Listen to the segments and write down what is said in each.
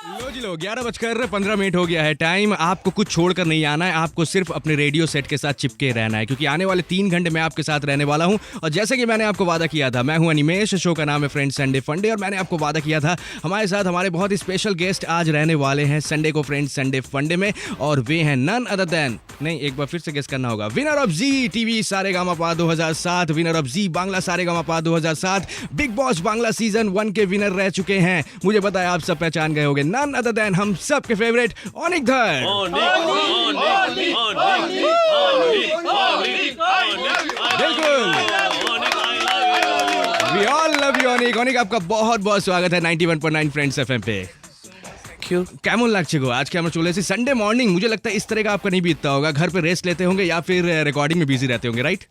लो जी लो 11:15 हो गया है टाइम। आपको कुछ छोड़कर नहीं आना है, आपको सिर्फ अपने रेडियो सेट के साथ चिपके रहना है, क्योंकि आने वाले 3 घंटे मैं आपके साथ रहने वाला हूं। और जैसे कि मैंने आपको वादा किया था, मैं हूं अनिमेश, शो का नाम है फ्रेंड्स संडे फंडे, और मैंने आपको वादा किया था हमारे साथ हमारे बहुत ही स्पेशल गेस्ट आज रहने वाले हैं संडे को फ्रेंड्स संडे फंडे में, और वे हैं नन अदर देन, नहीं एक बार फिर से गेस करना होगा, winner of Zee TV Saregamapa 2007, winner of Zee Bangla Saregamapa 2007, Bigg Boss Bangla season 1 के विनर रह चुके हैं। मुझे पता है आप सब पहचान गए होंगे, नन अदर देन हम सबके फेवरेट अनिक धर। बिल्कुल, we all love you Anik. Anik आपका बहुत बहुत स्वागत है 91.9 फ्रेंड्स एफएम पे। क्यों কেমন লাগছে গো? आज के আমরা চলে এসেছি संडे मॉर्निंग। मुझे लगता है इस तरह का आपका नहीं बीतता होगा, घर पे रेस्ट लेते होंगे या फिर रिकॉर्डिंग में बिजी रहते होंगे, राइट?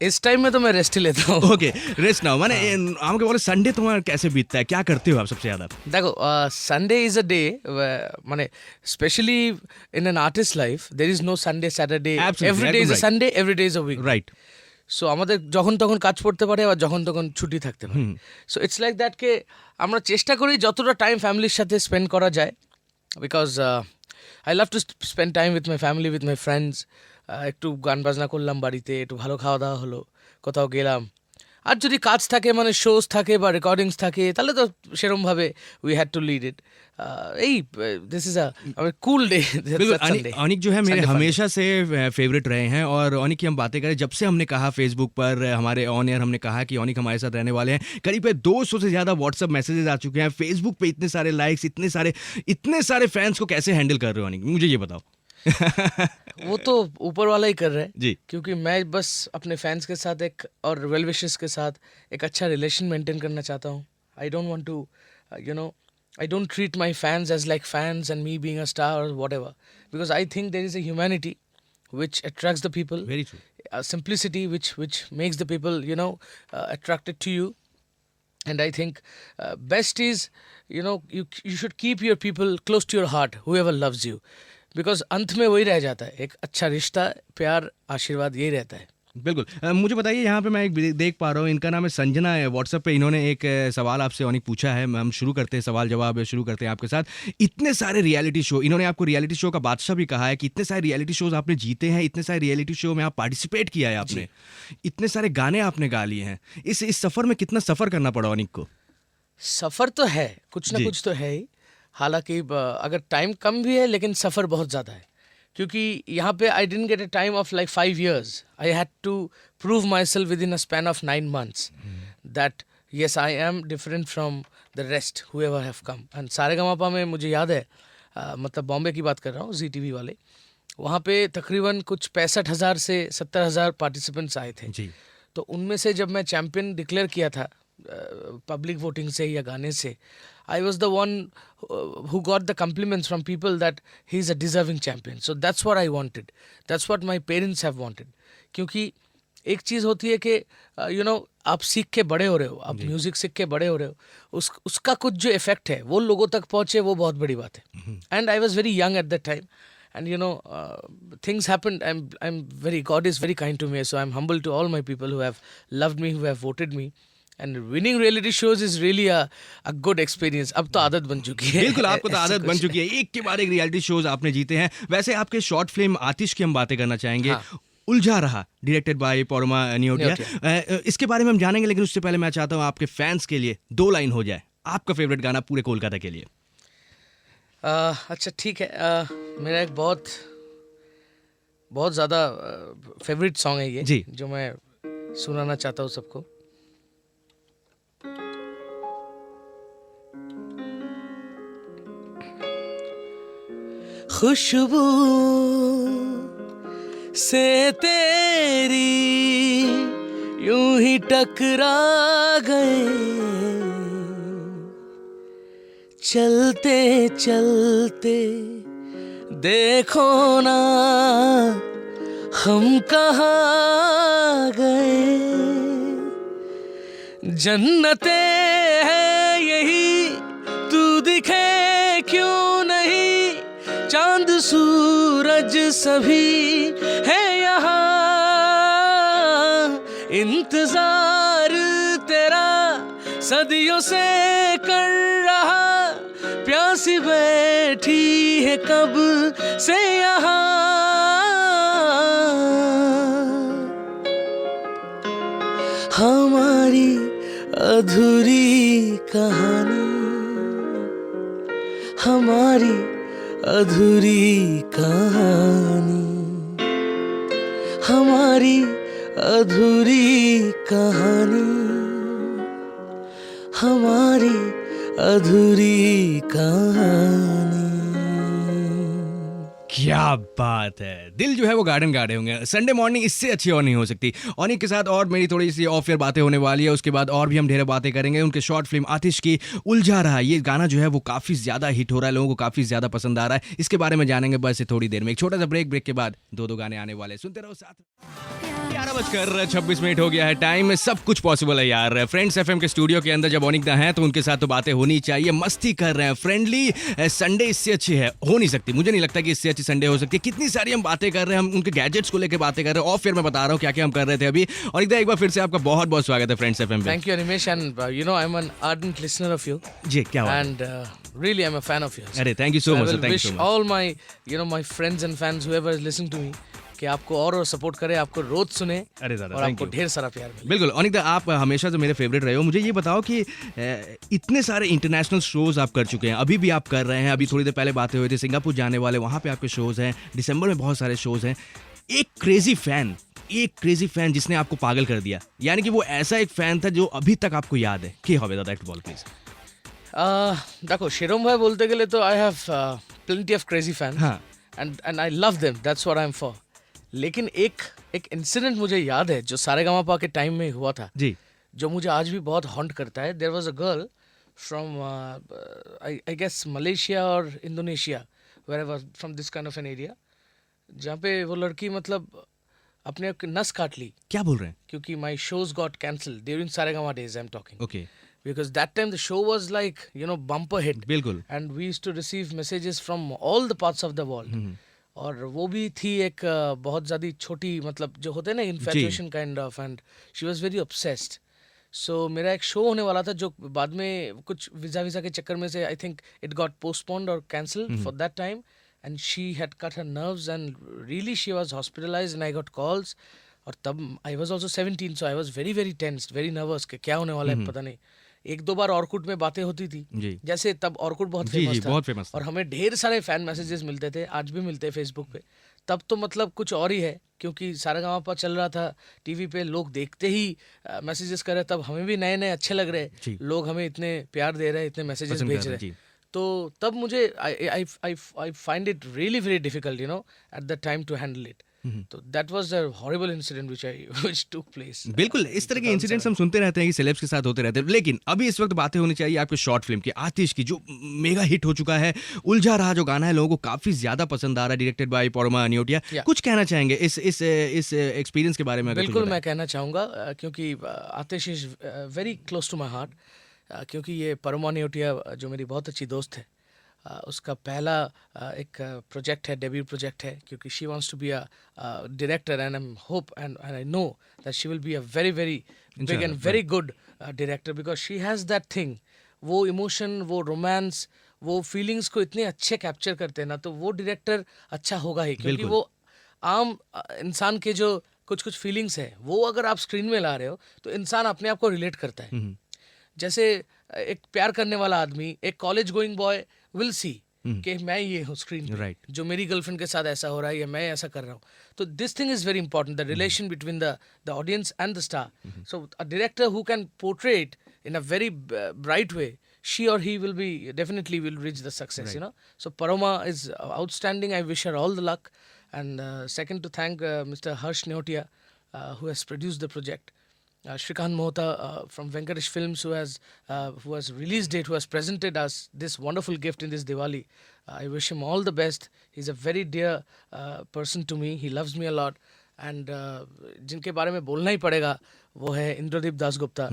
इस टाइम में तो मैं रेस्ट ही लेता हूँ। Okay, rest now. माने আমাকে বলে संडे तुम्हारा कैसे बीतता है, क्या करते हो आप सबसे ज्यादा? देखो, संडे इज अ डे माने specially in an artist life there is no Sunday Saturday, every day is a Sunday, every day is a week, right. So আমাদের যখন তখন কাজ পড়তে পারে আর যখন তখন ছুটি থাকতে পারে। সো ইটস লাইক দ্যাট কে আমরা চেষ্টা করি যতটা টাইম ফ্যামিলির সাথে স্পেন্ড করা যায়, because I love to spend time with my family, with my friends. একটু গান বাজনা করলাম বাড়িতে, একটু ভালো খাওয়া দাওয়া হলো, কোথাও গেলাম। আর যদি কাজ থাকে মানে শোজ থাকে বা রেকর্ডিংস থাকে তাহলে তো সেরকমভাবে we had to lead it. এই this is a cool day. Anik जो है मेरे हमेशा से फेवरेट रहे हैं, और अनिक की हम बातें करें जब से हमने कहा फेसबुक पर हमारे ऑन एयर हमने कहा कि अनिक हमारे साथ रहने वाले हैं, करीब 200 से ज़्यादा व्हाट्सअप मैसेजेस आ चुके हैं, फेसबुक पे इतने सारे लाइक्स, इतने सारे फैंस को कैसे हैंडल कर रहे हो अनिक, मुझे ये बताओ। वो तो ऊपर वाला ही कर रहा है जी, क्योंकि मैं बस अपने फैंस के साथ एक और वेल विशेस के साथ एक अच्छा रिलेशन मेंटेन करना चाहता हूँ। I don't want to I don't treat my fans as like fans and me being a star or whatever, because I think there is a humanity which attracts the people, very true. a simplicity which makes the people attracted to you. And I think best is you should keep your people close to your heart, whoever loves you, because अंत में वही रह जाता है, एक अच्छा रिश्ता, प्यार, आशीर्वाद यही रहता है। बिल्कुल। मुझे बताइए, यहाँ पे मैं एक देख पा रहा हूँ, इनका नाम है संजना है, व्हाट्सएप पे इन्होंने एक सवाल आपसे अनिक पूछा है। हम शुरू करते हैं, सवाल जवाब शुरू करते हैं आपके साथ। इतने सारे रियलिटी शो, इन्होंने आपको रियलिटी शो का बादशाह भी कहा है कि इतने सारे रियलिटी शोज आपने जीते हैं, इतने सारे रियलिटी शो में आप पार्टिसिपेट किया है आपने, इतने सारे गाने आपने गा लिए हैं। इस सफ़र में कितना सफ़र करना पड़ा अनिक को? सफ़र तो है, कुछ ना कुछ तो है ही। हालांकि अगर टाइम कम भी है लेकिन सफ़र बहुत ज़्यादा है, क्योंकि यहाँ पे I didn't get a time off like 5 years. I had to prove myself within a span of 9 months that yes I am different from the rest whoever have come. And Saregamapa में मुझे याद है, मतलब बॉम्बे की बात कर रहा हूँ, जी टीवी वाले, वहाँ पे तकरीबन कुछ 65,000 से 70,000 पार्टिसिपेंट्स आए थे जी। तो उनमें से जब मैं चैम्पियन डिक्लेयर किया था पब्लिक वोटिंग से या गाने से, I was the one who got the compliments from people that he is a deserving champion. So that's what I wanted. That's what my parents have wanted. क्योंकि एक चीज़ होती है कि आप सीख के बड़े हो रहे हो, आप म्यूज़िक सीख के बड़े हो रहे हो, उसका कुछ जो इफेक्ट है वो लोगों तक पहुँचे, वो बहुत बड़ी बात है। And I was very young at that time, and things happened. God is very kind to me, so I'm humble to all my people who have loved me, who have voted me. And winning reality shows is really a good experience. अब तो आदत बन चुकी है। बिल्कुल, आपको तो आदत बन चुकी है, एक के बाद एक रियलिटी शोज आपने जीते हैं। वैसे आपके शॉर्ट फिल्म आतिश की हम बातें करना चाहेंगे। हाँ। उलझा रहा, डायरेक्टेड बाय परमा नियोटिया, इसके बारे में हम जानेंगे, लेकिन उससे पहले मैं चाहता हूँ आपके फैंस के लिए 2 लाइन हो जाए, आपका फेवरेट गाना पूरे कोलकाता के लिए। अच्छा ठीक है, मेरा एक बहुत बहुत ज़्यादा फेवरेट सॉन्ग है ये जी, जो मैं सुनाना चाहता हूँ सबको। खुशबू से तेरी यूं ही टकरा गए, चलते चलते देखो ना हम कहाँ गए। जन्नते है यही, तू दिखे क्यों नहीं, चांद सूरज सभी है यहाँ, इंतजार तेरा सदियों से कर रहा, प्यार पास बैठी है कब से यहाँ, हमारी अधूरी कहानी, हमारी अधूरी कहानी, हमारी अधूरी कहानी, हमारी अधूरी कहानी। क्या बात है, दिल जो है वो गार्डन गार्डे होंगे। संडे मॉर्निंग इससे अच्छी और नहीं हो सकती। ऑनी के साथ और मेरी थोड़ी सी ऑफ एयर बातें होने वाली है, उसके बाद और भी हम ढेर बातें करेंगे। उनके शॉर्ट फिल्म आतिश की उलझा रहा, ये गाना जो है वो काफी ज्यादा हिट हो रहा है, लोगों को काफी ज्यादा पसंद आ रहा है। इसके बारे में जानेंगे बस थोड़ी देर में। एक छोटा सा ब्रेक के बाद दो गाने आने वाले, सुनते रहो साथ। 11:26 हो गया है टाइम। सब कुछ पॉसिबल है यार। फ्रेंड्स एफएम के स्टूडियो के अंदर जब ऑनिक दा हैं तो उनके साथ तो बातें होनी चाहिए, मस्ती कर रहे हैं, फ्रेंडली। संडे इससे अच्छी है हो नहीं सकती, मुझे नहीं लगता कि इससे अच्छी संडे हो सकती है। कितनी सारी हम बातें कर रहे हैं, हम उनके गैजेट्स को लेकर बातें कर रहे हैं, और फिर मैं बता रहा हूँ क्या क्या हम कर रहे थे अभी। और एक बार फिर से आपका बहुत बहुत स्वागत है फ्रेंड्स एफएम पे। Thank you, Animesh, and you know I'm an ardent listener of you, जी क्या बात है? and really I'm a fan of yours. अरे thank you so I much, will thank you wish so much. all my friends and fans whoever is listening to me कि आपको और support करे, आपको रोज सुने, अरे दादा, और thank आपको you। ढेर सारा प्यार मिले। बिल्कुल अनिक दा, आप हमेशा से मेरे फेवरेट रहे हो। मुझे ये बताओ कि इतने सारे इंटरनेशनल शोज आप कर चुके हैं, अभी भी आप कर रहे हैं। अभी थोड़ी देर पहले बातें हुई थी, सिंगापुर जाने वाले, वहाँ पे आपके शोज हैं, दिसंबर में बहुत सारे शोज हैं। एक क्रेजी फैन जिसने आपको पागल कर दिया, यानी कि वो ऐसा एक फैन था जो अभी तक आपको याद है, কি হবে দাদা একটু বল প্লিজ। देखो, शिरोम भाई बोलते गए तो I have plenty of crazy fans, हाँ। and I love them, that's what I'm for. लेकिन एक इंसिडेंट मुझे याद है जो सारेगामापा के टाइम में हुआ था, जी जो मुझे आज भी बहुत हॉन्ट करता है। There was a girl from I guess Malaysia और Indonesia, where from this kind of an area, जहाँ पे वो लड़की मतलब अपने आप की नस काट ली, क्या बोल रहे हैं? क्योंकि my shows got cancelled during Saregama days I am talking, okay because that time the show was like bumper hit, बिल्कुल। and we used to receive messages from all the parts of the world. और वो भी थी एक बहुत ज़्यादा छोटी, मतलब जो होते हैं ना infatuation kind of, and she was very obsessed. So मेरा एक शो होने वाला था जो बाद में कुछ वीज़ा के चक्कर में से I think it got postponed और cancel for that time, and she had cut her nerves and really she was hospitalised and I got calls. और तब I was also 17, so I was very very tensed, very nervous कि क्या होने वाला है पता नहीं। एक दो बार ऑर्कुट में बातें होती थी, जी। जैसे तब ऑर्कुट बहुत जी, फेमस जी, था, बहुत फेमस था। और हमें ढेर सारे फैन मैसेजेस मिलते थे, आज भी मिलते हैं फेसबुक पे। तब तो मतलब कुछ और ही है, क्योंकि सारेगामापा चल रहा था टीवी पे, लोग देखते ही मैसेजेस कर रहे, तब हमें भी नए नए अच्छे लग रहे, लोग हमें इतने प्यार दे रहे, इतने मैसेजेस भेज रहे। तो तब मुझे I find it really very difficult at the time to handle it. तो that was a horrible incident which took place. बिल्कुल, इस तरह के इंसिडेंट्स हम सुनते रहते हैं कि सेलेब्स के साथ होते रहते हैं। लेकिन अभी इस वक्त बातें होनी चाहिए आपके शॉर्ट फिल्म की, आतिश की, जो मेगा हिट हो चुका है। उलझा रहा जो गाना है लोगों को काफी ज्यादा पसंद आ रहा है, डायरेक्टेड बाय परमा नियोटिया। कुछ कहना चाहेंगे इस एक्सपीरियंस के बारे में? बिल्कुल मैं कहना चाहूँगा, क्योंकि Aatish is very close to my heart, क्योंकि ये परमा नियोटिया जो मेरी बहुत अच्छी दोस्त है, उसका पहला एक प्रोजेक्ट है, डेब्यू प्रोजेक्ट है, क्योंकि she wants to be a director, and I hope and I know that she will be a very very big and very good director, because she has that thing, वो emotion, वो romance, वो feelings को इतने अच्छे capture करते हैं ना, तो वो डायरेक्टर अच्छा होगा ही, क्योंकि वो आम इंसान के जो कुछ फीलिंग्स है, वो अगर आप स्क्रीन में ला रहे हो तो इंसान अपने आप को रिलेट करता है। जैसे एक प्यार करने वाला आदमी, एक college going boy will see कि मैं ये हूँ स्क्रीन पे, जो मेरी गर्लफ्रेंड के साथ ऐसा हो रहा है या मैं ऐसा कर रहा हूँ। तो this thing is very important, the relation between the audience and the star. So a director who can portray it in a very bright way, she or he will be definitely will reach the success, So Paroma is outstanding. I wish her all the luck. And second, to thank Mr. Harsh Neotia, who has produced the project. Shrikant Mohta from Venkatesh Films, who has release date, who has presented us this wonderful gift in this Diwali. I wish him all the best. He's a very dear person to me. He loves me a lot. And जिनके बारे में बोलना ही पड़ेगा वो है Indradeep Dasgupta.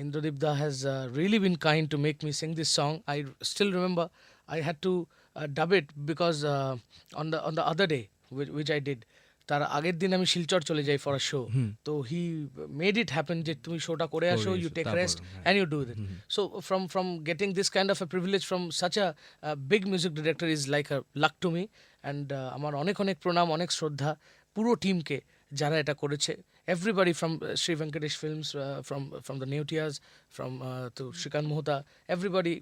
Indradip Da has really been kind to make me sing this song. I still remember I had to dub it because on the other day which I did, তার আগের দিন আমি শিলচর চলে যাই ফর আ শো, তো he made it happen যে তুমি শোটা করে আসো, you take rest and you do it. So from getting this kind of a privilege from such a big music director is like a luck to me. And আমার অনেক অনেক প্রণাম, অনেক শ্রদ্ধা পুরো টিমকে যারা এটা করেছে। Everybody from Shri Venkatesh films, from the Neotias, from তো শ্রীকান্ত মোহতা, এভরিবডি,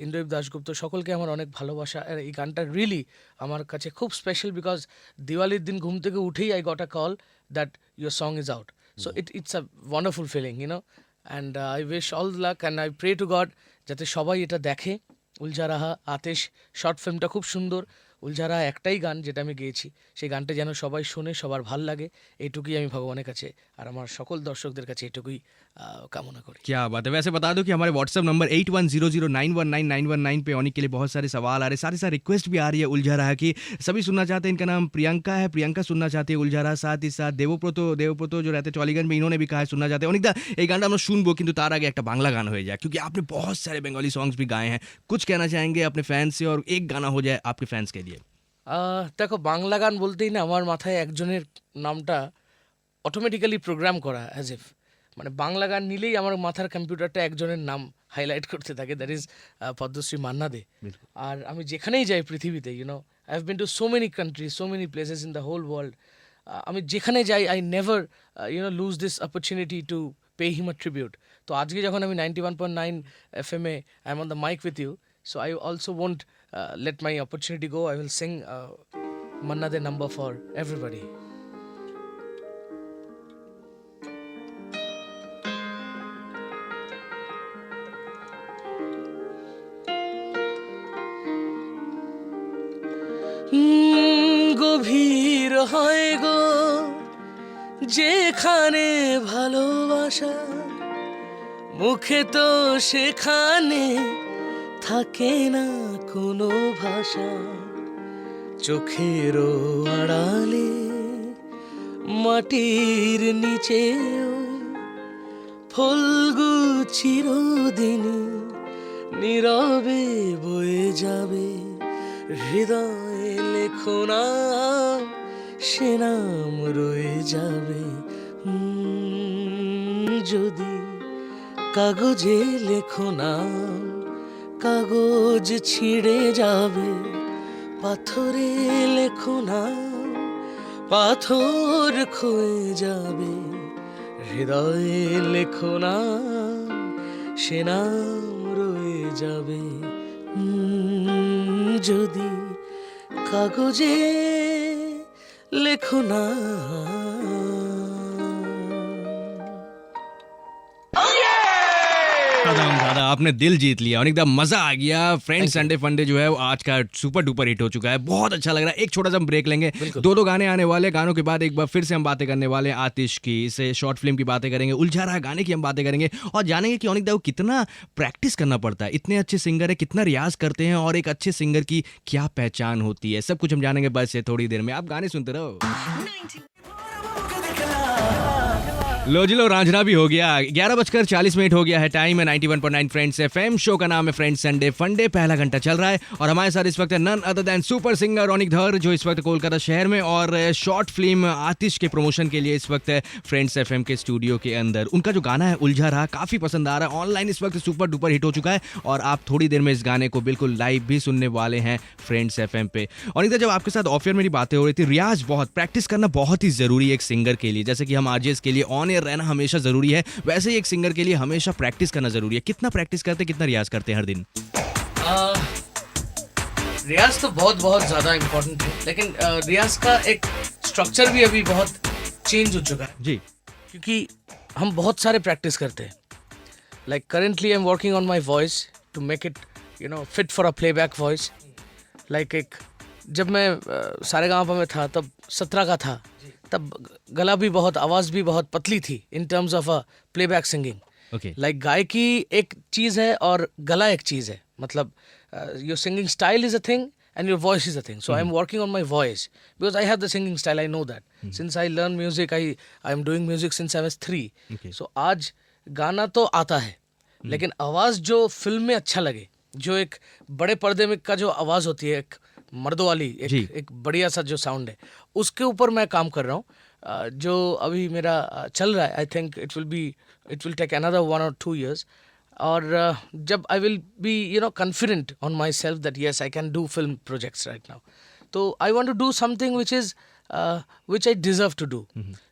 ইন্দ্রদীপ দাশগুপ্ত, সকলকে আমার অনেক ভালোবাসা। আর এই গানটা রিয়েলি আমার কাছে খুব স্পেশাল বিকজ দিওয়ালির দিন ঘুম থেকে উঠেই I got a call that your song is out. So it's a wonderful feeling, you know. And I wish all luck and I pray to God যাতে সবাই এটা দেখে। উলঝা রাহা আতিশ শর্ট ফিল্মটা খুব সুন্দর। উলঝা রাহা একটাই গান যেটা আমি গেয়েছি, সেই গানটা যেন সবাই শোনে, সবার ভাল লাগে, এইটুকুই আমি ভগবানের কাছে আর আমার সকল দর্শকদের কাছে এইটুকুই কামনা করি। क्या बात है। वैसे बता दूं कि हमारे व्हाट्सएप नंबर 8100919919 पे ऑनी के लिए बहुत सारे सवाल आ रहे, सारे साथ रिक्वेस्ट भी आ रही है उलझा रहा की। सभी सुनना चाहते हैं, इनका नाम प्रियंका है, प्रियंका सुनना चाहती है उलझा रहा। साथ ही साथ দেবব্রত जो रहते चौलीगंज में, इन्होंने भी कहा है सुनना चाहते हैं। অনিকদা এই গানটা আমরা শুনবো, কিন্তু তার আগে একটা বাংলা গান হয়ে যায়, क्योंकि आपने बहुत सारे बंगाली सॉन्ग्स भी गाए हैं। कुछ कहना चाहेंगे अपने फैंस से, और एक गाना हो जाए आपके फैंस के लिए। দেখো, বাংলা গান বলতেই না আমার মাথায় একজনের নামটা অটোমেটিক্যালি প্রোগ্রাম করা, অ্যাজ ইফ মানে বাংলা গান নিলেই আমার মাথার কম্পিউটারটা একজনের নাম হাইলাইট করতে থাকে, দ্যাট ইজ পদ্মশ্রী মান্না দে। আর আমি যেখানেই যাই পৃথিবীতে, you know, I have been to so many countries, so many places in the whole world. আমি যেখানে যাই I never lose this opportunity to pay him a tribute. তো আজকে যখন আমি 91.9 FM I am on the mic with you, so I also won't let my opportunity go. I will sing Manna De number for everybody. গভীর হয় গো যেখানে ভালোবাসা, মুখে তো সেখানে থাকে না কোনো ভাষা। চোখেরও আড়ালে মাটির নিচেও ফলগু চিরদিন নীরবে বয়ে যাবে। হৃদয়ে লেখো নাম, সে নাম রয়ে যাবে। যদি কাগজে লেখো নাম, কাগজ ছিঁড়ে যাবে। পাথরে লেখো নাম, পাথর ক্ষয়ে যাবে। হৃদয়ে লেখো নাম, সে নাম রয়ে যাবে। যদি কাগজে লেখো নাম। दादा आपने दिल जीत लिया और एकदम मजा आ गया। फ्रेंड्स संडे फंडे जो है वो आज का सुपर डुपर हिट हो चुका है, बहुत अच्छा लग रहा है। एक छोटा सा ब्रेक लेंगे, दो गाने आने वाले, गानों के बाद एक बार फिर से हम बातें करने वाले हैं आतिश की, इसे शॉर्ट फिल्म की बातें करेंगे, उलझा रहा गाने की हम बातें करेंगे, और जानेंगे कि अनिक दा को कितना प्रैक्टिस करना पड़ता है। इतने अच्छे सिंगर है, कितना रियाज करते हैं, और एक अच्छे सिंगर की क्या पहचान होती है, सब कुछ हम जानेंगे बस से थोड़ी देर में। आप गाने सुनते रहो। लो जी लो, रांझना भी हो गया। 11:40 हो गया है टाइम है। 91.9 फ्रेंड्स एफएम, शो का नाम है फ्रेंड्स संडे फंडे। पहला घंटा चल रहा है और हमारे साथ इस वक्त none other than super singer Anik Dhar, जो इस वक्त कोलकाता शहर में और शॉर्ट फिल्म आतिश के प्रमोशन के लिए इस वक्त फ्रेंड्स एफएम के स्टूडियो के अंदर। उनका जो गाना है उलझा रहा काफी पसंद आ रहा है, ऑनलाइन इस वक्त सुपर डुपर हिट हो चुका है, और आप थोड़ी देर में इस गाने को बिल्कुल लाइव भी सुनने वाले हैं फ्रेंड्स एफएम पे। अनिक दा, जब आपके साथ ऑफ एयर मेरी बातें हो रही थी, रियाज बहुत, प्रैक्टिस करना बहुत ही जरूरी है एक सिंगर के लिए। जैसे कि हम आरजेस के लिए ऑन एयर रहना हमेशा जरूरी है, वैसे ही एक सिंगर के लिए हमेशा प्रैक्टिस करना जरूरी है। कितना प्रैक्टिस करते, कितना रियाज करते हैं हर दिन? रियाज तो बहुत बहुत ज़्यादा इम्पोर्टेंट है, लेकिन रियाज का एक स्ट्रक्चर भी अभी बहुत चेंज हो चुका है जी, क्योंकि हम बहुत सारे प्रैक्टिस करते हैं। Like currently I am working on my voice to make it fit for a playback voice. Like एक जब मैं सारेगामापा में था तब 17 का था, तब गला भी बहुत, आवाज़ भी बहुत पतली थी in terms of a playback singing. Okay, like गायकी एक चीज़ है और गला एक चीज़ है। मतलब your singing style is a thing and your voice is a thing. So I'm working on my voice because I have the singing style. I know that since I learned music, I'm doing music since I was 3. Okay. So आज गाना तो आता है, लेकिन आवाज़ जो film में अच्छा लगे, जो एक बड़े पर्दे में का जो आवाज़ होती है, एक मर्दों वाली जी। एक बढ़िया सा जो साउंड है, उसके ऊपर मैं काम कर रहा हूँ। जो अभी मेरा चल रहा है, I think it will take another 1 or 2 years। और जब I will be confident on myself that yes I can do film projects right now, तो I want to do something which I deserve to do.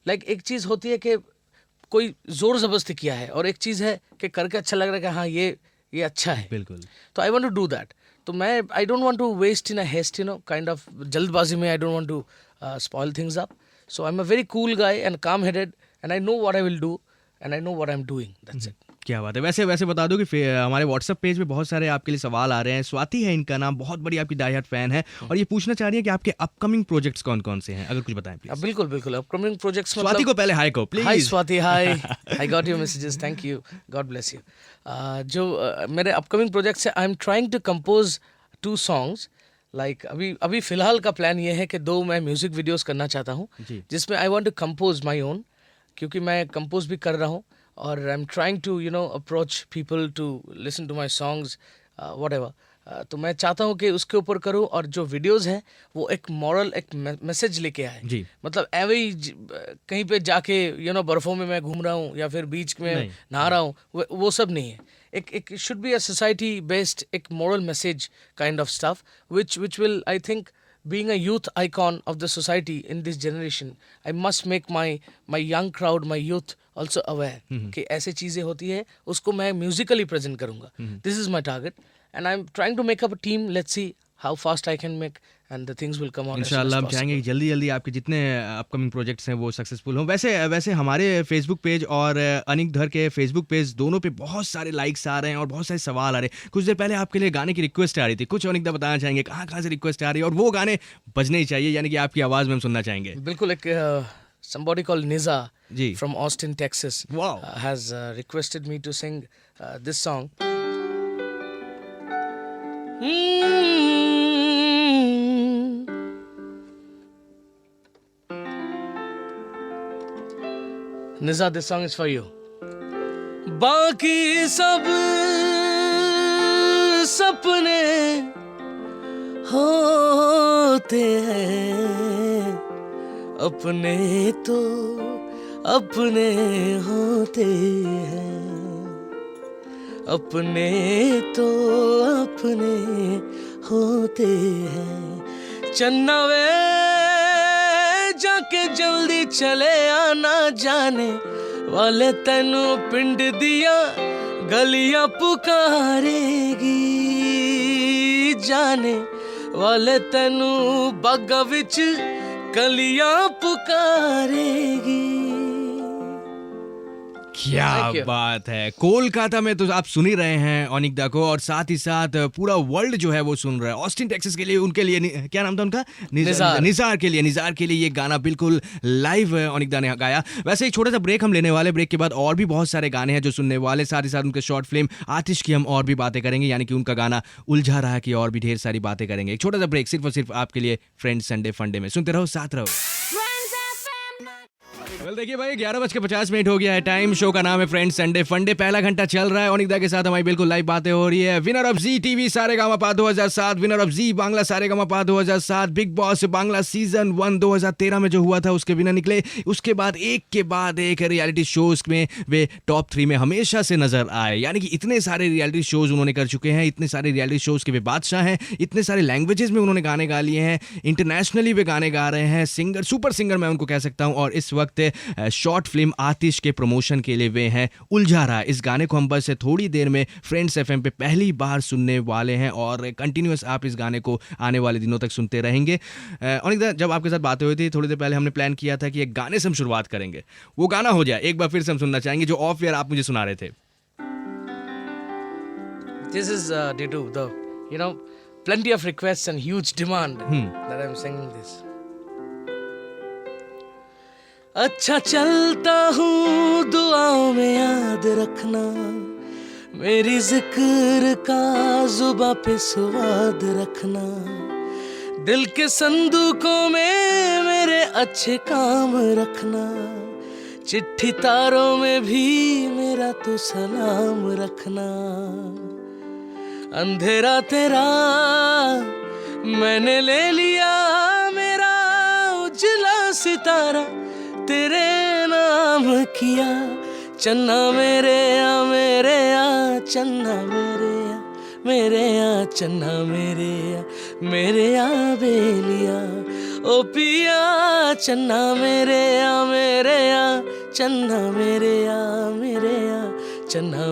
Like एक चीज़ होती है कि कोई जोर जबरदस्ती किया है, और एक चीज़ है कि करके अच्छा लग रहा है कि हाँ ये अच्छा है, बिल्कुल। तो I want to do that. तो मैं I don't want to waste in a haste, kind of जल्दबाजी में I don't want to spoil things up. So I am a very cool guy and calm headed, and I know what I will do and I know what I am doing, that's it. क्या बात है। वैसे बता दो कि हमारे WhatsApp page पे बहुत सारे आपके लिए सवाल आ रहे हैं। स्वाति है इनका नाम, बहुत बड़ी आपकी डाई हार्ट फैन है, और ये पूछना चाह रही है कि आपके अपकमिंग प्रोजेक्ट्स कौन कौन से हैं, अगर कुछ बताएं प्लीज। बिल्कुल बिल्कुल, अपकमिंग प्रोजेक्ट्स स्वाति को पहले हाई को please. Hi Swati, hi, I got your messages, thank you, God bless you. जो मेरे अपकमिंग प्रोजेक्ट्स है, I am trying to compose 2 songs। Like अभी फिलहाल का प्लान ये है कि 2 मैं म्यूजिक वीडियोस करना चाहता हूँ, जी। जिसमें I want to compose my own, क्योंकि मैं कंपोज भी कर रहा हूँ, और I am trying to approach people to listen to my songs whatever. तो मैं चाहता हूँ कि उसके ऊपर करूँ, और जो वीडियोस हैं वो एक मॉरल, एक मैसेज लेके आए। जी। मतलब ऐवे ही कहीं पे जाके बर्फों में मैं घूम रहा हूँ या फिर बीच में नहीं। नहा रहा हूँ, वो सब नहीं है। एक should be a society based, एक moral message kind of stuff which will, I think, being a youth icon of the society in this generation, I must make my young crowd, my youth also aware कि ऐसे चीज़ें होती है, उसको मैं musically present करूँगा। This is my target, and I am trying to make up a team, let's see how fast I can make, and the things will come out. इंशाल्लाह हम चाहेंगे कि जल्दी जल्दी आपके जितने अपकमिंग प्रोजेक्ट्स हैं वो सक्सेसफुल हों। वैसे हमारे फेसबुक पेज और अनिक धर के फेसबुक पेज दोनों पे बहुत सारे लाइक्स आ रहे हैं और बहुत सारे सवाल आ रहे हैं। कुछ देर पहले आपके लिए गाने की रिक्वेस्ट आ रही थी, कुछ अनिक दा बताना चाहेंगे कहाँ से रिक्वेस्ट आ रही है, और वो गाने बजने ही चाहिए, यानी कि आपकी आवाज़ में हम सुनना चाहेंगे। बिल्कुल। एक somebody called Niza ji. from Austin, Texas, Wow. has requested me to sing this song. Niza, this song is for you. बाकी सब सपने होते हैं, अपने तो अपने होते हैं, अपने तो अपने होते हैं। चन्ना वे जाके जल्दी चले आना, जाने वाले तेनू पिंड दिया गलियां पुकारेगी, जाने वाले तेनू बागा विच कलियां पुकारेगी। क्या Thank you. बात है। कोलकाता में तो आप सुन ही रहे हैं अनिकदा को, और साथ ही साथ पूरा वर्ल्ड जो है वो सुन रहा है। ऑस्टिन टेक्सास के लिए, उनके लिए क्या नाम था उनका, निज़ार के लिए ये गाना बिल्कुल लाइव अनिकदा ने गाया। वैसे एक छोटा सा ब्रेक हम लेने वाले, ब्रेक के बाद और भी बहुत सारे गाने हैं जो सुनने वाले, साथ ही साथ उनके शॉर्ट फिल्म आतिश की हम और भी बातें करेंगे, यानी कि उनका गाना उलझा रहा की और भी ढेर सारी बातें करेंगे। एक छोटा सा ब्रेक सिर्फ और सिर्फ आपके लिए फ्रेंड्स संडे फंडे में। सुनते रहो, साथ रहो। देखिए भाई 11:50 हो गया है टाइम। शो का नाम है फ्रेंड्स संडे फंडे। पहला घंटा चल रहा है, अनिकदा के साथ हमारी बिल्कुल लाइव बातें हो रही है। Winner of Zee TV Saregamapa 2007, winner of Zee Bangla Saregamapa 2007, Bigg Boss Bangla season 1 2013 में जो हुआ था उसके विनर निकले। उसके बाद एक के बाद एक रियलिटी शोज में वे टॉप 3 में हमेशा से नजर आए, यानी कि इतने सारे रियलिटी शोज उन्होंने कर चुके हैं, इतने सारे रियलिटी शोज के वे बादशाह हैं, इतने सारे लैंग्वेजेस में उन्होंने गाने गा लिए हैं, इंटरनेशनली वे गाने गा रहे हैं, सिंगर, सुपर सिंगर मैं उनको कह सकता हूं। और इस वक्त शॉर्ट फिल्म आतिश के प्रमोशन के लिए वे हैं उलझा रहा। इस गाने को हम बस थोड़ी देर में फ्रेंड्स एफएम पे पहली बार सुनने वाले हैं, और कंटिन्यूअस आप इस गाने को आने वाले दिनों तक सुनते रहेंगे। अनिकदा, जब आपके साथ बातें हुई थी थोड़ी देर पहले, हमने प्लान किया था कि एक गाने से हम शुरुआत करेंगे, वो गाना हो जाए एक बार फिर से हम सुनना चाहेंगे जो ऑफ एयर आप मुझे सुना रहे थे। This is due to the plenty of requests and huge demand that I'm singing this. अच्छा चलता हूँ दुआओं में याद रखना, मेरी जिक्र का जुबां पे स्वाद रखना, दिल के संदूकों में मेरे अच्छे काम रखना, चिट्ठी तारों में भी मेरा तो सलाम रखना। अंधेरा तेरा मैंने ले सारा तेरे नाम किया, चन्ना मेरे आ चन्ना मेरे आ चन्ना मेरे आ बेलिया, ओ पिया चन्ना मेरे आ चन्ना मेरे आ चन्ना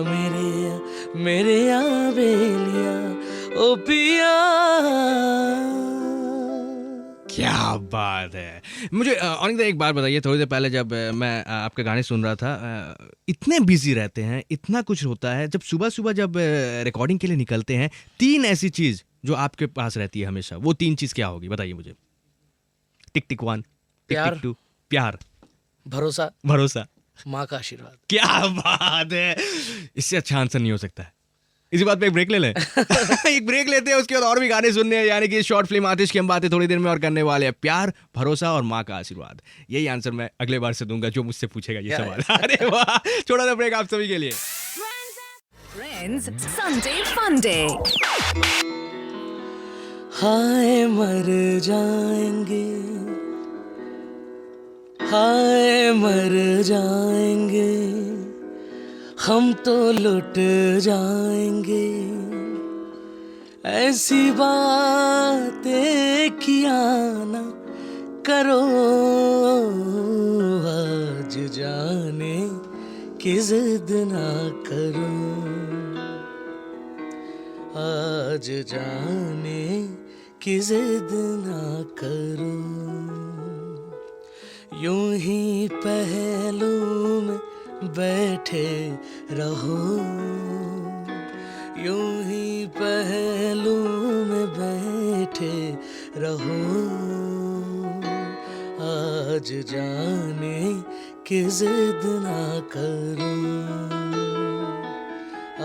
मेरे आ बेलिया, ओ पिया। क्या बात है। मुझे अनिता एक बात बताइए, थोड़ी देर पहले जब मैं आपके गाने सुन रहा था, इतने बिजी रहते हैं, इतना कुछ होता है, जब सुबह सुबह जब रिकॉर्डिंग के लिए निकलते हैं, 3 ऐसी चीज जो आपके पास रहती है हमेशा, वो 3 चीज क्या होगी बताइए मुझे? टिक टिक 1, टिक टिक 2, प्यार, भरोसा, भरोसा, माँ का आशीर्वाद। क्या बात है, इससे अच्छा आंसर नहीं हो सकता है। इसी बात पे एक ब्रेक ले लें। एक ब्रेक लेते हैं, उसके बाद और भी गाने सुनने हैं, यानी कि शॉर्ट फिल्म आतिश की हम बातें थोड़ी देर में और करने वाले हैं। प्यार, भरोसा और माँ का आशीर्वाद, यही आंसर मैं अगले बार से दूंगा जो मुझसे पूछेगा ये सवाल। अरे वाह, छोटा सा ब्रेक आप सभी के लिए। Friends Sunday Funday। हाय मर जाएंगे, हाय मर जाएंगे, हम तो लुट जाएंगे, ऐसी बातें किया ना करो, आज जाने की जिद ना करो, आज जाने की जिद ना करो, यूं ही पहलू में बैठे रहो, यूं ही पहलू में बैठे रहो, आज जाने की जिद ना करो,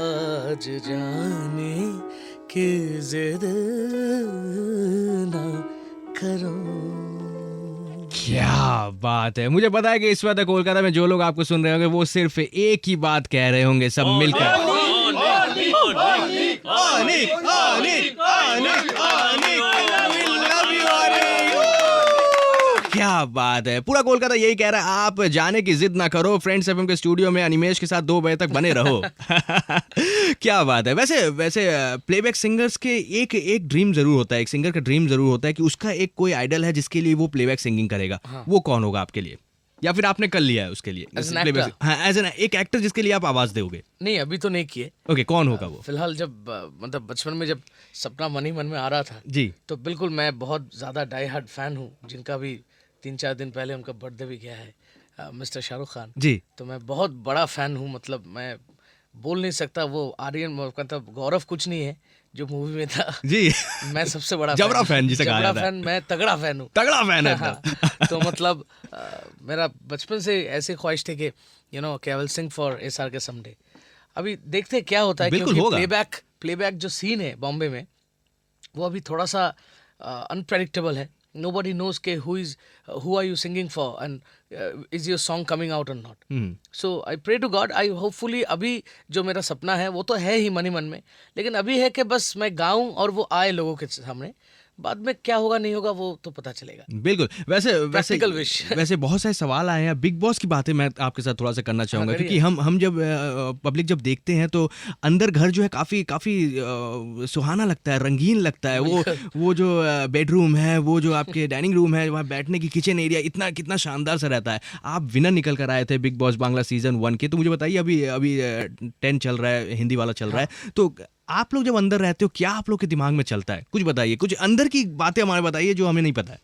आज जाने की जिद ना करो। क्या बात है। मुझे पता है कि इस वक्त कोलकाता में जो लोग आपको सुन रहे होंगे वो सिर्फ एक ही बात कह रहे होंगे सब मिलकर, क्या बात है। पूरा कोलकाता यही कह रहा है, आप जाने की जिद ना करो, फ्रेंड्स एफएम के स्टूडियो में अनिमेश के साथ 2 बजे तक बने रहो। क्या बात है। वैसे प्लेबैक सिंगर्स के एक ड्रीम जरूर होता है, एक सिंगर का ड्रीम जरूर होता है कि उसका एक कोई आइडल है जिसके लिए वो प्लेबैक सिंगिंग करेगा। हाँ। वो कौन होगा आपके लिए, या फिर आपने कर लिया है उसके लिए? As an actor? हाँ, एज एन एक एक्टर जिसके लिए आप आवाज दोगे। नहीं, अभी तो नहीं किए। ओके, कौन होगा वो? फिलहाल जब मतलब बचपन में जब सपना मन ही मन में आ रहा था जी, तो बिल्कुल मैं बहुत ज़्यादा डाई हार्ड फैन हूँ, जिनका भी 3-4 दिन पहले उनका बर्थडे भी गया है, मिस्टर शाहरुख खान जी, तो मैं बहुत बड़ा फ़ैन हूँ। मतलब मैं बोल नहीं सकता, वो आर्यन मतलब गौरव कुछ नहीं है जो मूवी में था। जी। मैं सबसे बड़ा जबरा फैन जिसे कहा जबरा जाता है। फैन, मैं तगड़ा फैन हूँ। तगड़ा फैन है हाँ, एकदम। तो मतलब मेरा बचपन से ऐसी ख्वाहिश थी कि I will sing for SR के समडे। अभी देखते हैं क्या होता है, बिल्कुल क्योंकि होगा। प्लेबैक जो सीन है बॉम्बे में वो अभी थोड़ा सा अनप्रेडिक्टेबल है। Nobody knows के who are you singing for and is your song coming out or not. So I pray to God, I hopefully अभी जो मेरा सपना है वो तो है ही मन ही मन में, लेकिन अभी है कि बस मैं गाऊं और वो आए लोगों के सामने। बाद में क्या होगा नहीं होगा वो तो पता चलेगा। बिल्कुल। वैसे Practical wish। वैसे बहुत सारे सवाल आए हैं, बिग बॉस की बातें मैं आपके साथ थोड़ा सा करना चाहूंगा, करिए। क्योंकि हम जब पब्लिक जब देखते हैं तो अंदर घर जो है काफी काफी सुहाना लगता है, रंगीन लगता है। वो जो बेडरूम है, वो जो आपके डाइनिंग रूम है, वहाँ बैठने की किचन एरिया इतना कितना शानदार सा रहता है। आप विनर निकल कर आए थे बिग बॉस बांग्ला सीजन 1 के, तो मुझे बताइए अभी 10 चल रहा है, हिंदी वाला चल रहा है, तो आप लोग जब अंदर रहते हो क्या आप लोग के दिमाग में चलता है? कुछ बताइए, कुछ अंदर की बातें हमारे बताइए जो हमें नहीं पता है।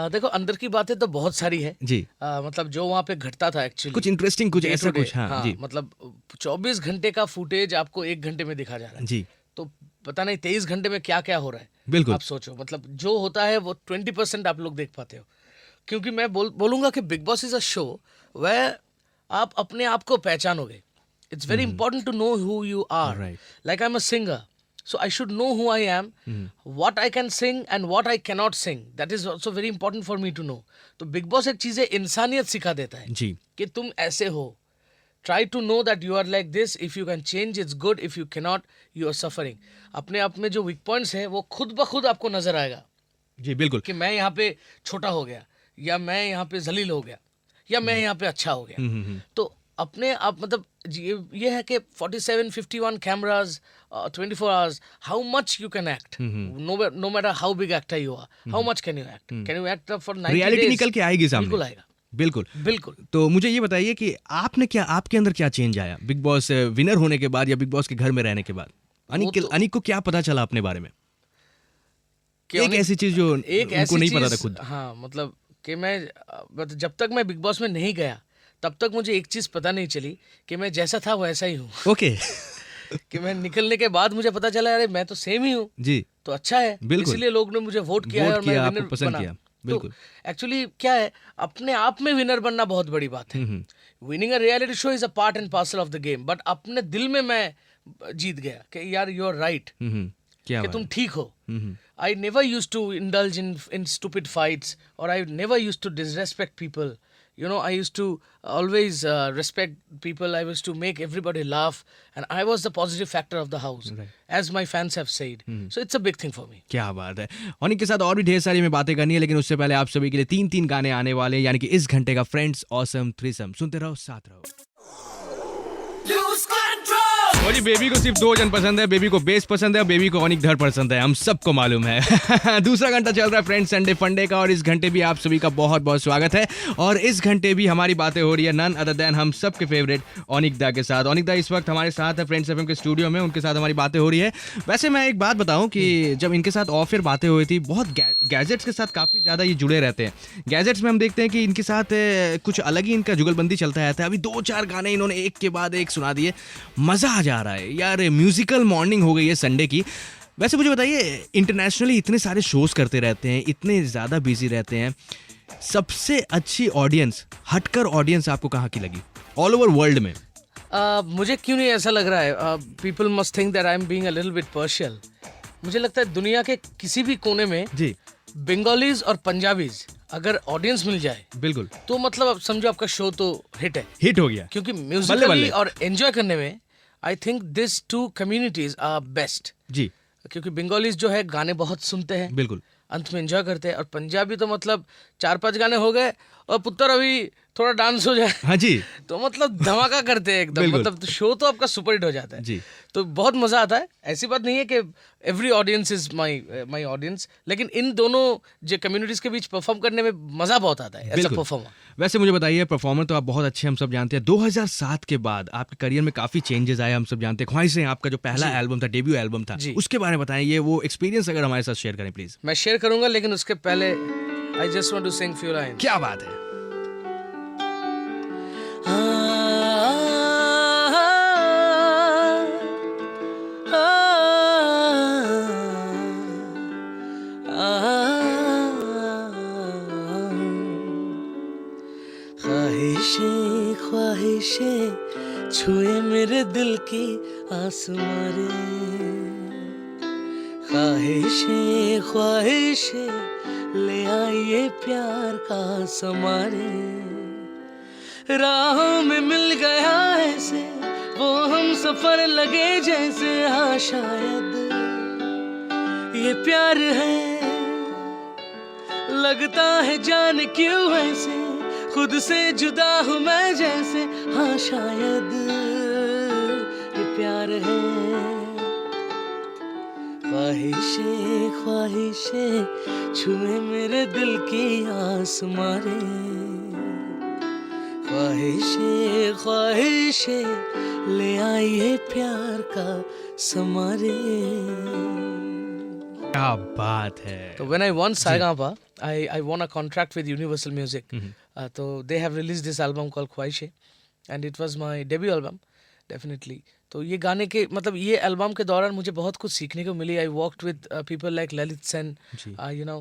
देखो, अंदर की बातें तो बहुत सारी है जी। मतलब जो वहाँ पे घटता था एक्चुअली, कुछ इंटरेस्टिंग, कुछ ऐसा कुछ। हाँ, जी मतलब 24 घंटे का फुटेज आपको 1 घंटे में दिखा जा रहा है। जी, तो पता नहीं 23 घंटे में क्या क्या हो रहा है। बिल्कुल। आप सोचो, मतलब जो होता है वो 20% आप लोग देख पाते हो, क्योंकि मैं बोलूंगा कि Bigg Boss is a show where आप अपने आप को पहचानोगे। It's very important to know who you are. Right. Like I'm a singer, so I should know who I am, what I can sing and what I cannot sing. That is also very important for me to know. तो big boss एक चीज़ है, इंसानियत सिखा देता है जी, कि तुम ऐसे हो। Try to know that you are like this. If you can change, it's good. If you cannot, you are suffering. अपने आप में जो weak points है वो खुद ब खुद आपको नजर आएगा जी, बिल्कुल। कि मैं यहाँ पे छोटा हो गया, या मैं यहाँ पे जलील हो गया या मैं यहाँ पे अच्छा हो गया। तो अपने आप मतलब ये है कि 47 51 cameras 24 hours, how much you can act, no matter how big actor you are, how much can you act for 90 reality days? निकल के आएगी सामने। बिल्कुल आएगा, बिल्कुल बिल्कुल। तो मुझे ये बताइए कि आपके अंदर क्या चेंज आया बिग बॉस विनर होने के बाद या बिग बॉस के घर में रहने के बाद? अनिक को क्या पता चला अपने बारे में? एक ऐसी चीज जो उनको नहीं पता था खुद। हाँ, मतलब कि मैं जब तक मैं बिग बॉस में नहीं गया तब तक मुझे एक चीज पता नहीं चली कि मैं जैसा था वैसा ही हूँ। ओके कि मैं निकलने के बाद मुझे पता चला अरे मैं तो सेम ही हूँ जी, तो अच्छा है, बिल्कुल। इसलिए लोग ने मुझे वोट किया है और मैं आपको विनर पसंद बना। किया, बिल्कुल। तो एक्चुअली क्या है, अपने आप में विनर बनना बहुत बड़ी बात है। Winning a reality show is a part and parcel of the game, but अपने दिल में मैं जीत गया कि यार यू आर राइट, क्या कि बात तुम ठीक हो। I never use to indulge in stupid fights और I never use to disrespect people. You know, I used to always respect people. I used to make everybody laugh, and I was the positive factor of the house, as my fans have said. So it's a big thing for me. क्या बात है। अनिक के साथ और भी ढेर सारी में बातें करनी है, लेकिन उससे पहले आप सभी के लिए 3 गाने आने वाले हैं, यानी कि इस घंटे का फ्रेंड्स ऑसम थ्रीसम। सुनते रहो, साथ रहो। और जी बेबी को सिर्फ 2 जन पसंद है, बेबी को बेस पसंद है और बेबी को अनिक धर पसंद है, हम सबको मालूम है। दूसरा घंटा चल रहा है फ्रेंड्स संडे फंडे का, और इस घंटे भी आप सभी का बहुत बहुत स्वागत है। और इस घंटे भी हमारी बातें हो रही है नन अदर देन हम सबके फेवरेट अनिक दा के साथ। अनिक दा इस वक्त हमारे साथ है फ्रेंड्स एफएम के स्टूडियो में, उनके साथ हमारी बातें हो रही है। वैसे मैं एक बात बताऊं कि जब इनके साथ ऑफ एयर बातें हुई थी, बहुत गैजेट्स के साथ काफ़ी ज़्यादा ये जुड़े रहते हैं। गैजेट्स में हम देखते हैं कि इनके साथ कुछ अलग ही इनका जुगलबंदी चलता रहता है। अभी 2-4 गाने इन्होंने एक के बाद एक सुना दिए, मज़ा आ जा रहा है यार। म्यूजिकल मॉर्निंग हो गई है संडे की। वैसे मुझे बताइए, इंटरनेशनली इतने सारे शोज करते रहते हैं, इतने ज़्यादा बिजी रहते हैं, सबसे अच्छी ऑडियंस, हटकर ऑडियंस आपको कहाँ की लगी ऑल ओवर वर्ल्ड में? मुझे क्यों नहीं ऐसा लग रहा है, people must think that I am being a little bit partial. मुझे लगता है दुनिया के किसी भी कोने में जी बंगालीज और पंजाबीज अगर ऑडियंस मिल जाए, बिल्कुल, तो मतलब अब समझो आपका शो तो हिट है, हिट हो गया। क्योंकि बल्ले म्यूजिकली बल्ले। और एंजॉय करने में I think this 2 communities are best. जी क्योंकि बंगालीज जो है गाने बहुत सुनते हैं, बिल्कुल, अंत में एंजॉय करते हैं, और पंजाबी तो मतलब 4-5 गाने हो गए और पुत्र अभी थोड़ा डांस हो जाए हाँ जी, तो मतलब धमाका करते हैं एकदम, बिल्कुल। मतलब शो तो आपका सुपर हिट हो जाता है जी। तो बहुत मजा आता है। ऐसी बात नहीं है कि every audience is my audience, लेकिन इन दोनों जो कम्युनिटीज के बीच परफॉर्म करने में मजा बहुत आता है ऐसा परफॉर्मर। वैसे मुझे बताइए, परफॉर्मर तो आप बहुत अच्छे हम सब जानते हैं। 2007 के बाद आपके करियर में काफी चेंजेस आए, हम सब जानते हैं। ख्वाहिशें आपका जो पहला एल्बम था, डेब्यू एल्बम था, उसके बारे में बताएं, ये वो एक्सपीरियंस अगर हमारे साथ शेयर करें प्लीज। मैं शेयर करूंगा, लेकिन उसके पहले I just want to sing few lines. क्या बात है। ख्वाहिशें ख्वाहिशें छुए मेरे दिल की आसमां रे, ख्वाहिशें ख्वाहिशें ले आइए प्यार का समा रे, राहों में मिल गया ऐसे वो हम सफर लगे जैसे, हाँ शायद ये प्यार है, लगता है जाने क्यों ऐसे खुद से जुदा हूँ मैं जैसे, हाँ शायद ये प्यार है। ख्वाहिशें ख्वाहिशें छुए मेरे दिल की आसमां रे, ख्वाहिशें ख्वाहिशें ले आइए प्यार का समा रे। क्या बात है। So when I won Saregama, I won a contract with Universal Music. So they have released this album called Khwaishe, and it was my debut album, definitely. तो ये गाने के मतलब ये एल्बम के दौरान मुझे बहुत कुछ सीखने को मिली। I worked with people like Lalit Sen, you know,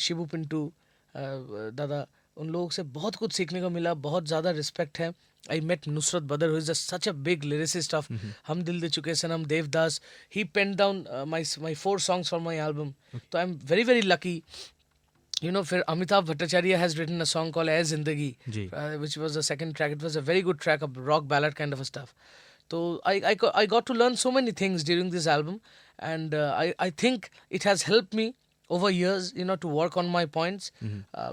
Shibu Pintu, दादा, उन लोगों से बहुत कुछ सीखने को मिला, बहुत ज़्यादा रिस्पेक्ट है। I met Nusrat Badar, who is such a big lyricist of Hum Dil De Chuke Sanam, Devdas. He penned down my 4 songs for my album. So I'm very, very lucky. You know, फिर Amitabh Bhattacharya has written a song called Ae Zindagi, which was the second track. It was a very good track, a rock ballad kind of a stuff. So I got to learn so many things during this album, and I think it has helped me over years, to work on my points,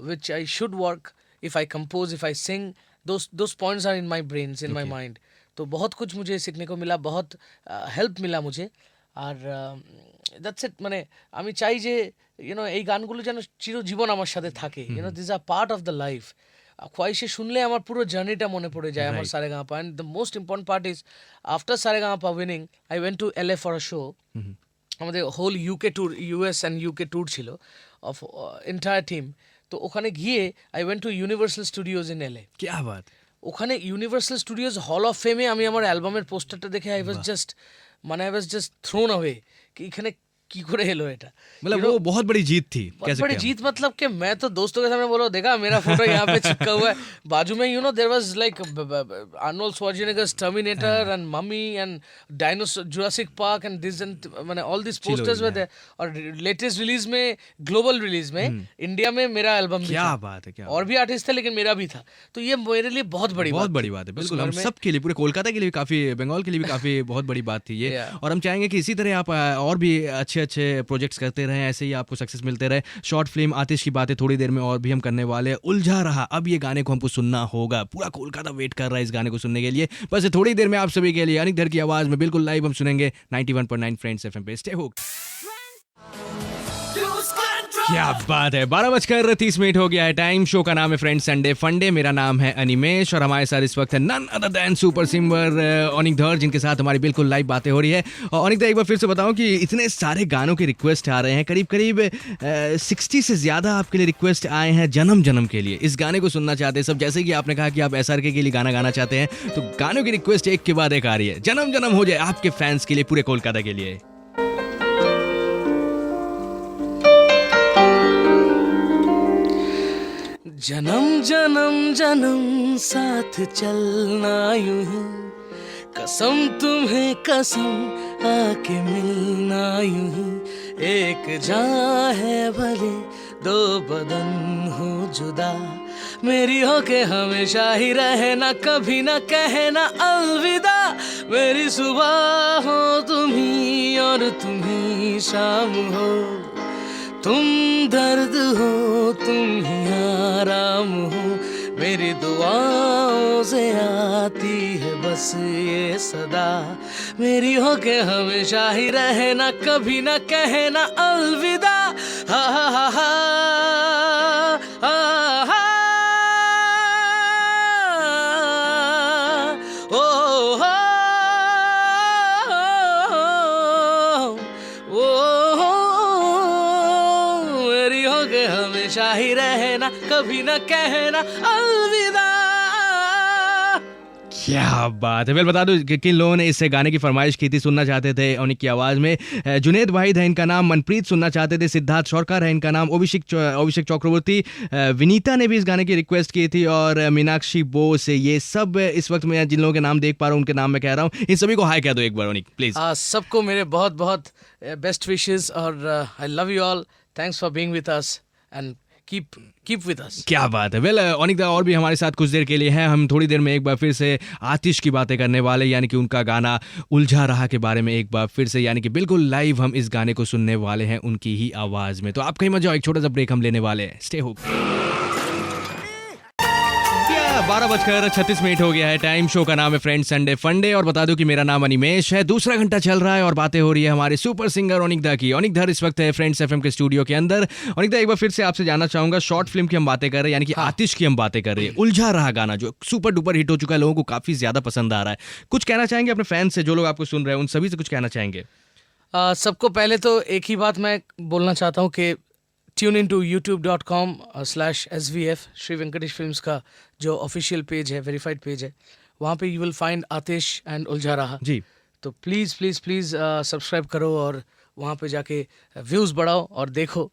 which I should work. If I compose, if I sing, those points are in my brains, in my mind. तो बहुत कुछ मुझे सीखने को मिला, बहुत help मिला मुझे, আর দ্যাটস ইট। মানে আমি চাই যে এই গানগুলো যেন চিরজীবন আমার সাথে থাকে, this are part of the life. Khwahishein শুনলে আমার পুরো জার্নিটা মনে পড়ে যায় আমার Saregamapa. And the most important part is after Saregamapa winning I went to LA for a show. আমাদের whole UK tour, US and UK tour ছিল অফ এন্টায়ার টিম। তো ওখানে গিয়ে I went to Universal Studios in LA। क्या बात। ওখানে Universal Studios hall of ফেমে আমি আমার অ্যালবামের পোস্টারটা দেখে I was just thrown away कि এখানে কি করে এলো এটা। मतलब वो बहुत बड़ी जीत थी, बहुत कह बड़ी सकते हैं जीत, मतलब कि मैं तो दोस्तों के सामने बोलो, देखा मेरा फोटो यहाँ पे चिपका हुआ है बाजू में, there was like Arnold Schwarzenegger's Terminator and Mummy and dinosaur Jurassic Park and this and माने all this posters were there. और लेटेस्ट रिलीज में, ग्लोबल रिलीज में इंडिया में मेरा एल्बम भी क्या था। बात है, क्या और भी आर्टिस्ट थे लेकिन मेरा भी था। तो ये मेरे लिए बहुत बड़ी बात है। बिल्कुल, हम सब के लिए, पूरे कोलकाता के लिए भी काफी, बंगाल के लिए भी काफी बहुत बड़ी बात थी ये। और हम चाहेंगे कि इसी तरह आप और भी अच्छे अच्छे प्रोजेक्ट्स करते रहें, ऐसे ही आपको सक्सेस मिलते रहे। शॉर्ट फिल्म आतिश की बातें थोड़ी देर में और भी हम करने वाले हैं। उलझा रहा, अब ये गाने को हमको सुनना होगा, पूरा कोलकाता वेट कर रहा है इस गाने को सुनने के लिए। बस थोड़ी देर में आप सभी के लिए अनिक धर की आवाज में बिल्कुल लाइव हम सुनेंगे 91.9 फ्रेंड्स FM पे। Stay hooked. क्या बात है, 12:30 हो गया है टाइम। शो का नाम है फ्रेंड संडे फंडे। मेरा नाम है अनिमेश और हमारे साथ इस वक्त है none other than super singer Anik Dhar, जिनके साथ हमारी बिल्कुल लाइव बातें हो रही है। और अनिक धर, एक बार फिर से बताओ कि इतने सारे गानों के रिक्वेस्ट आ रहे हैं, करीब करीब 60 से ज्यादा आपके लिए रिक्वेस्ट आए हैं जन्म जन्म के लिए। इस गाने को सुनना चाहते हैं सब, जैसे कि आपने कहा कि आप SRK के लिए गाना गाना चाहते हैं, तो गानों की रिक्वेस्ट एक के बाद एक आ रही है। जन्म जन्म हो जाए आपके फैंस के लिए, पूरे कोलकाता के लिए। जन्म जन्म जन्म साथ चलना यूं ही, कसम तुम्हें कसम आके मिलना यूं ही। एक जान है भले दो बदन हो जुदा, मेरी हो के हमेशा ही रहना, कभी ना कहना अलविदा। मेरी सुबह हो तुम ही और तुम ही शाम हो, तुम दर्द हो तुम ही आराम हो। मेरी दुआओं से आती है बस ये सदा, मेरी हो के हमेशा ही रहना, कभी ना कहना अलविदा। हा हा हा हा हा हा ओ हा हमेशा ही रहना, कभी ना कहना अलविदा। क्या बात है। वेल, बता दूं कि किन लोगों ने इस गाने की फरमाइश की थी, सुनना चाहते थे उन्हीं की आवाज़ में। जुनेद वाहिद है इनका नाम, मनप्रीत सुनना चाहते थे, सिद्धार्थ शौरकर है इनका नाम, अभिषेक चक्रवर्ती, विनीता ने भी इस गाने की रिक्वेस्ट की थी, और मीनाक्षी बोस। ये सब इस वक्त मैं जिन लोगों के नाम देख पा रहा हूँ उनके नाम मैं कह रहा हूँ। इन सभी को हाय कह दो एक बार अनिक प्लीज। सबको मेरे बहुत बहुत बेस्ट विशेस और I love you all. Thanks for being with us and keep with us। क्या बात है। वेल, अनिक दा और भी हमारे साथ कुछ देर के लिए हैं। हम थोड़ी देर में एक बार फिर से आतिश की बातें करने वाले, यानी कि उनका गाना उलझा रहा के बारे में एक बार फिर से, यानी कि बिल्कुल लाइव हम इस गाने को सुनने वाले हैं उनकी ही आवाज में। तो आप कहीं मत जाओ, एक छोटा सा ब्रेक हम लेने वाले हैं। Stay hooked. 12:36 हो गया है टाइम। शो का नाम है फ्रेंड संडे फंडे और बता दूं कि मेरा नाम अनिमेश है। दूसरा घंटा चल रहा है और बातें हो रही है हमारे सुपर सिंगर अनिक दा की। अनिक धर इस वक्त है फ्रेंड्स FM के स्टूडियो के अंदर। अनिक दा, एक बार फिर से आपसे जानना चाहूंगा, शॉर्ट फिल्म की हम बातें कर रहे हैं, यानी कि आतिश की हम बातें कर रहे हैं। उलझा रहा गाना जो सुपर डुपर हिट हो चुका है, लोगों को काफी ज्यादा पसंद आ रहा है। कुछ कहना चाहेंगे अपने फैंस से, जो लोग आपको सुन रहे हैं उन सभी से कुछ कहना चाहेंगे? सबको पहले तो एक ही बात मैं बोलना चाहता हूँ कि tune in to youtube.com/SVF Shri Venkatesh films का जो ऑफिशियल पेज है, वेरीफाइड पेज है, वहाँ पे you will find Atish and उलझा रहा जी। तो प्लीज़ प्लीज़ प्लीज़ सब्सक्राइब करो और वहाँ पे जाके व्यूज़ बढ़ाओ और देखो,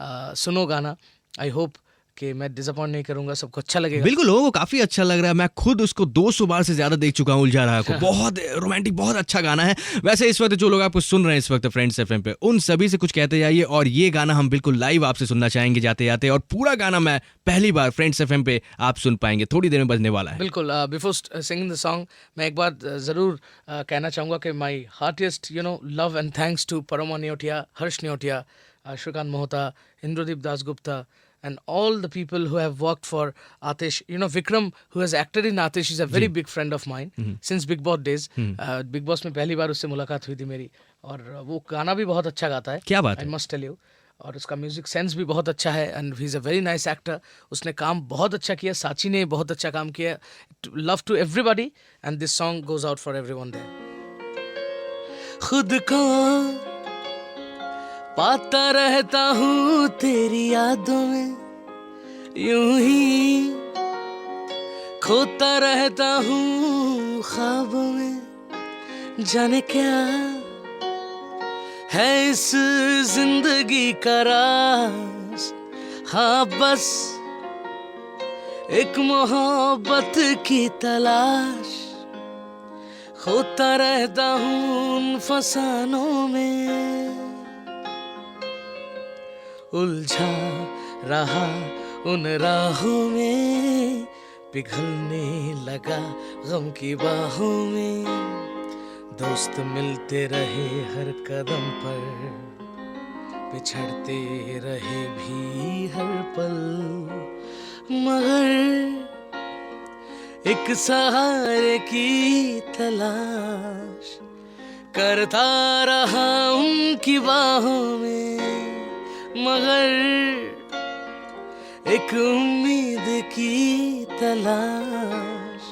सुनो गाना। आई होप कि मैं डिसअपॉइंट नहीं करूंगा, सबको अच्छा लगेगा। बिल्कुल, लोगों को काफी अच्छा लग रहा है। मैं खुद उसको 200 बार से ज्यादा देख चुका हूँ उलझा रहा को। बहुत रोमांटिक, बहुत अच्छा गाना है। वैसे इस वक्त जो लोग आपको सुन रहे हैं इस वक्त फ्रेंड्स FM पे, उन सभी से कुछ कहते जाइए, और ये गाना हम बिल्कुल लाइव आपसे सुनना चाहेंगे जाते जाते, और पूरा गाना मैं पहली बार फ्रेंड्स FM पे आप सुन पाएंगे, थोड़ी देर में बजने वाला है। बिल्कुल। बिफोर सिंगिंग द सॉन्ग मैं एक बात जरूर कहना चाहूँगा कि my heartiest love and thanks to Parama Neotia, Harsh Neotia, Shrikant Mohta, Indradeep Dasgupta, and all the people who have worked for Atish. You know, Vikram, who has acted in Atish, is a very big friend of mine since Big Boss days. Big Boss में पहली बार उससे मुलाकात हुई थी मेरी, और वो गाना भी बहुत अच्छा गाता है. क्या बात है? I must tell you. और उसका म्यूजिक सेंस भी बहुत अच्छा है, and he is a very nice actor. उसने काम बहुत अच्छा किया, साची ने बहुत अच्छा काम किया. Love to everybody, and this song goes out for everyone there. खुद को पाता रहता हूँ तेरी यादों में, यूं ही खोता रहता हूँ ख्वाबों में. जाने क्या है इस जिंदगी का राज, हाँ बस एक मोहब्बत की तलाश. खोता रहता हूँ उन फसानों में, उलझा रहा उन राहों में, पिघलने लगा गम की बाहों में. दोस्त मिलते रहे हर कदम पर, बिछड़ते रहे भी हर पल, मगर एक सहारे की तलाश करता रहा उनकी बाहों में. मगर एक उम्मीद की तलाश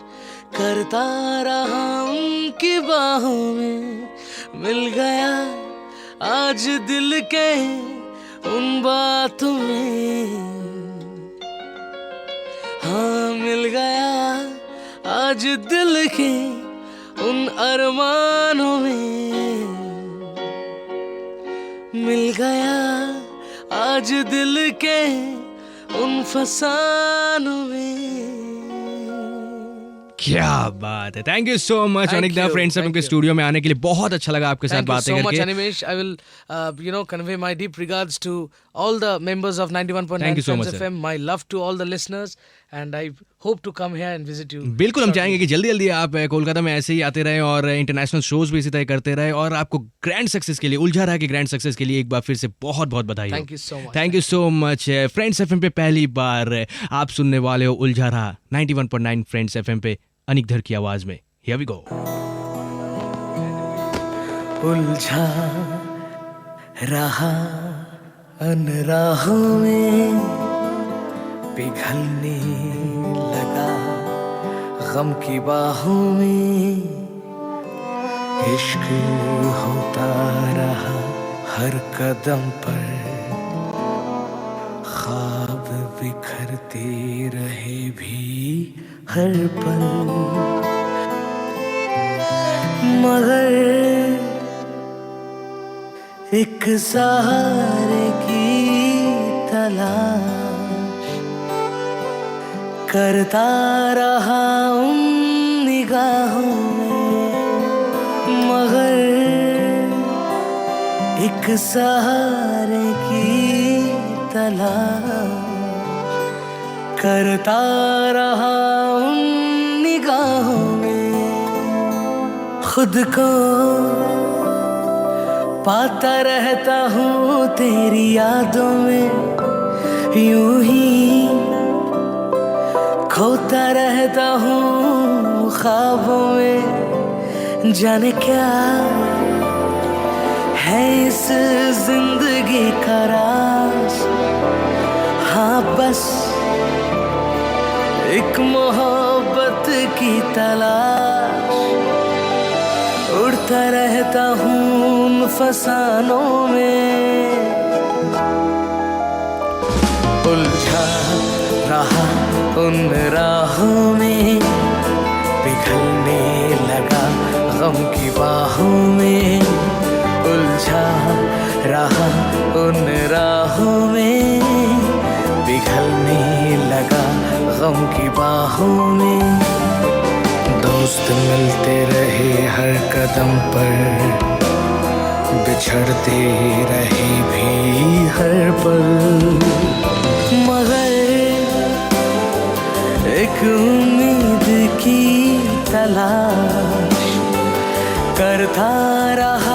करता रहा उनकी बाहों में. मिल गया आज दिल के उन बातों में, हाँ मिल गया आज दिल के उन अरमानों में. मिल गया आज दिल के उन फसानों में. क्या बात है. Thank you so much Thank Anik da, you, friends thank FM के you. स्टूडियो में आने के लिए बहुत अच्छा लगा आपके साथ Thank you बातें so much, करके. Animesh. I will, convey my deep regards to all the members of 91.9 Thank you so Friends much, sir. FM. My love to all the listeners, and I hope to come here and visit you. बिल्कुल हम shortly. चाहेंगे कि जल्दी जल्दी आप कोलकाता में ऐसे ही आते रहे और इंटरनेशनल शोज भी इसी तरह करते रहे, और आपको ग्रैंड सक्सेस के लिए, उलझा रहा के ग्रैंड सक्सेस के लिए एक बार फिर से बहुत बहुत बधाई. Thank you so much. Thank you so much. Friends FM पे पहली बार आप सुनने वाले हो उलझा रहा 91.9 फ्रेंड्स एफएम पे अनिक की आवाज में. Here we go. उलझा रहा अनराहों में, पिघलने लगा गम की बाहों में. इश्क होता रहा हर कदम पर, ख्वाब बिखरते रहे भी हर पल, मगर एक सहारे की तलाश करता रहा उन निगाहों में. मगर एक सहारे की तलाश करता रहा उन निगाहों में. खुद को पाता रहता हूँ तेरी यादों में, यूं ही खोता रहता हूँ ख्वाबों में. जाने क्या है इस जिंदगी का राज, हाँ बस एक मोहब्बत की तलाश. उड़ता रहता हूँ उन फसानों में, उलझा रहा उन राहों में, पिघलने लगा गम की बाहों में. उलझा रहा उन राहों में, पिघलने लगा गम की बाहों में. दोस्त मिलते रहे हर कदम पर, बिछड़ते रहे भी हर पल, मगर एक उम्मीद की तलाश करता रहा